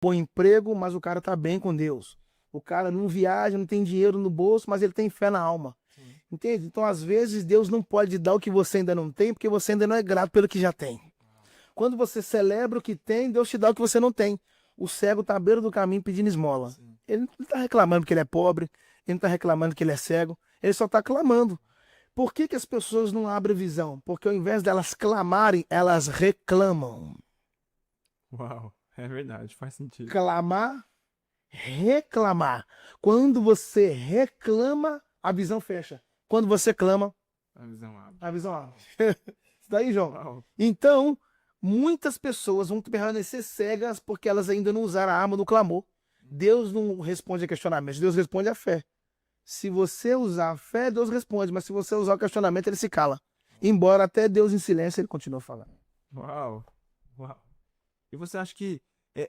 bom emprego, mas o cara tá bem com Deus. O cara não viaja, não tem dinheiro no bolso, mas ele tem fé na alma. Sim. Entende? Então, às vezes, Deus não pode dar o que você ainda não tem, porque você ainda não é grato pelo que já tem. Quando você celebra o que tem, Deus te dá o que você não tem. O cego está à beira do caminho pedindo esmola. Sim. Ele não está reclamando que ele é pobre, ele não está reclamando que ele é cego, ele só está clamando. Por que as pessoas não abrem visão? Porque ao invés delas clamarem, elas reclamam. Uau, é verdade, faz sentido. Clamar, reclamar. Quando você reclama, a visão fecha. Quando você clama, A visão abre. a visão abre. Isso daí, João. Uau. Então, muitas pessoas vão permanecer cegas porque elas ainda não usaram a arma do clamor. Deus não responde a questionamentos, Deus responde a fé. Se você usar a fé, Deus responde, mas se você usar o questionamento, ele se cala. Embora até Deus em silêncio, ele continua falando. Uau, uau. E você acha que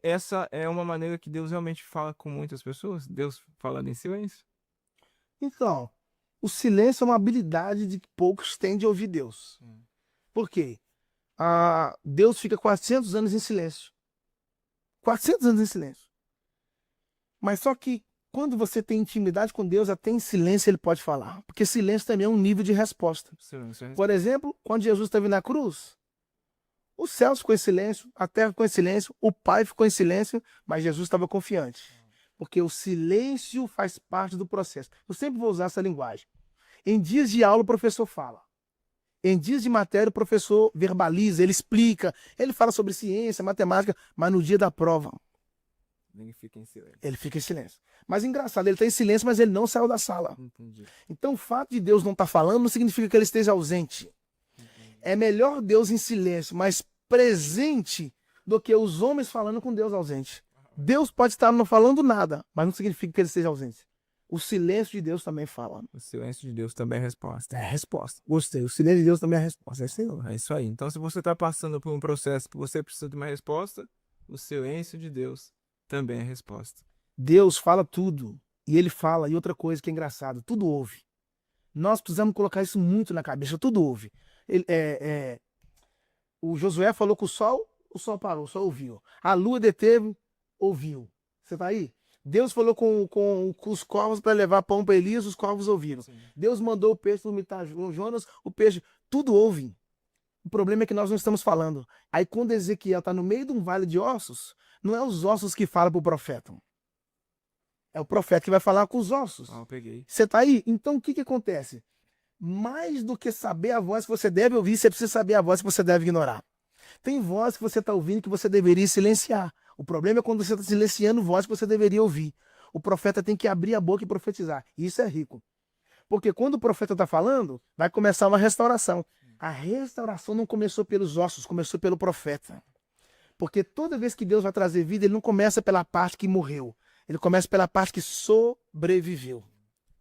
essa é uma maneira que Deus realmente fala com muitas pessoas? Deus falando em silêncio? Então, o silêncio é uma habilidade de que poucos têm de ouvir Deus. Por quê? Deus fica 400 anos em silêncio. 400 anos em silêncio. Mas só que quando você tem intimidade com Deus, até em silêncio ele pode falar. Porque silêncio também é um nível de resposta. Silêncio é Por exemplo, quando Jesus esteve na cruz, o céu ficou em silêncio, a terra ficou em silêncio, o Pai ficou em silêncio, mas Jesus estava confiante. Porque o silêncio faz parte do processo. Eu sempre vou usar essa linguagem. Em dias de aula, o professor fala. Em dias de matéria, o professor verbaliza, ele explica, ele fala sobre ciência, matemática, mas no dia da prova, Ninguém fica em silêncio. ele fica em silêncio. Mas engraçado, ele está em silêncio, mas ele não saiu da sala. Entendi. Então, o fato de Deus não estar falando não significa que ele esteja ausente. É melhor Deus em silêncio, mas presente, do que os homens falando com Deus ausente. Deus pode estar não falando nada, mas não significa que ele esteja ausente. O silêncio de Deus também fala. O silêncio de Deus também é resposta. É a resposta. Gostei. O silêncio de Deus também é a resposta. É isso aí. É isso aí. Então, se você está passando por um processo que você precisa de uma resposta, o silêncio de Deus também é resposta. Deus fala tudo. E ele fala. E outra coisa que é engraçado, tudo ouve. Nós precisamos colocar isso muito na cabeça. Tudo ouve. O Josué falou com o sol parou, o sol ouviu. A lua deteve, ouviu. Você tá aí? Deus falou com os corvos para levar pão para Elias, os corvos ouviram. Sim. Deus mandou o peixe vomitar Jonas, o peixe, tudo ouve. O problema é que nós não estamos falando. Aí quando Ezequiel está no meio de um vale de ossos, não é os ossos que falam para o profeta. É o profeta que vai falar com os ossos. Ah, eu peguei. Você tá aí? Então o que acontece? Mais do que saber a voz que você deve ouvir, você precisa saber a voz que você deve ignorar. Tem voz que você está ouvindo que você deveria silenciar. O problema é quando você está silenciando voz que você deveria ouvir. O profeta tem que abrir a boca e profetizar. Isso é rico. Porque quando o profeta está falando, vai começar uma restauração. A restauração não começou pelos ossos, começou pelo profeta. Porque toda vez que Deus vai trazer vida, ele não começa pela parte que morreu. Ele começa pela parte que sobreviveu.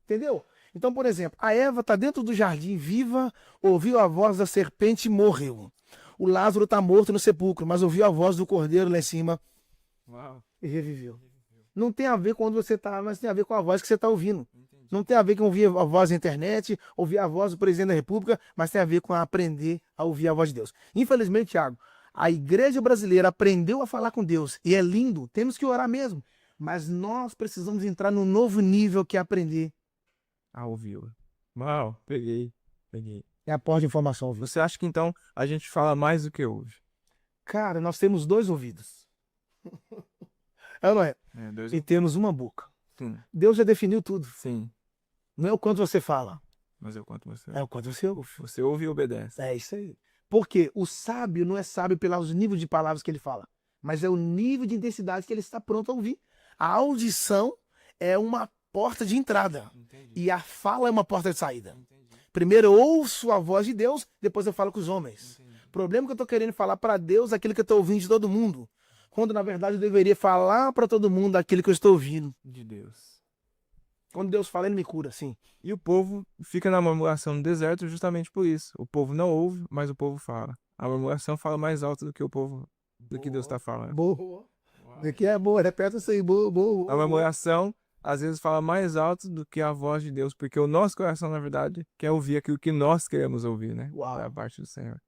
Entendeu? Então, por exemplo, a Eva está dentro do jardim viva, ouviu a voz da serpente e morreu. O Lázaro está morto no sepulcro, mas ouviu a voz do cordeiro lá em cima Uau. e reviveu. Não tem a ver com onde você está, mas tem a ver com a voz que você está ouvindo. Entendi. Não tem a ver com ouvir a voz da internet, ouvir a voz do presidente da República, mas tem a ver com aprender a ouvir a voz de Deus. Infelizmente, Thiago, a igreja brasileira aprendeu a falar com Deus e é lindo, temos que orar mesmo. Mas nós precisamos entrar num novo nível que é aprender. Ah, ouviu. Uau, peguei. Peguei. É a porta de informação, viu? Você acha que então a gente fala mais do que ouve? Cara, nós temos 2 ouvidos. É ou não é? É, Deus. E temos uma boca. Sim, Deus já definiu tudo. sim. Não é o quanto você fala, Mas eu conto você. é o quanto você ouve. Você ouve e obedece. É isso aí. Porque o sábio não é sábio pelos níveis de palavras que ele fala, mas é o nível de intensidade que ele está pronto a ouvir. A audição é uma porta de entrada Entendi. e a fala é uma porta de saída. Entendi. Primeiro eu ouço a voz de Deus, depois eu falo com os homens. Entendi. O problema é que eu estou querendo falar para Deus aquilo que eu estou ouvindo de todo mundo, quando na verdade eu deveria falar para todo mundo aquilo que eu estou ouvindo. De Deus. Quando Deus fala, ele me cura, sim. E o povo fica na murmuração no deserto justamente por isso. O povo não ouve, mas o povo fala. A murmuração fala mais alto do que o povo, do que Deus está falando. Boa. Aqui é boa, repete isso aí, boa, boa. A murmuração às vezes fala mais alto do que a voz de Deus, porque o nosso coração, na verdade, quer ouvir aquilo que nós queremos ouvir, né? Uau. Da parte do Senhor.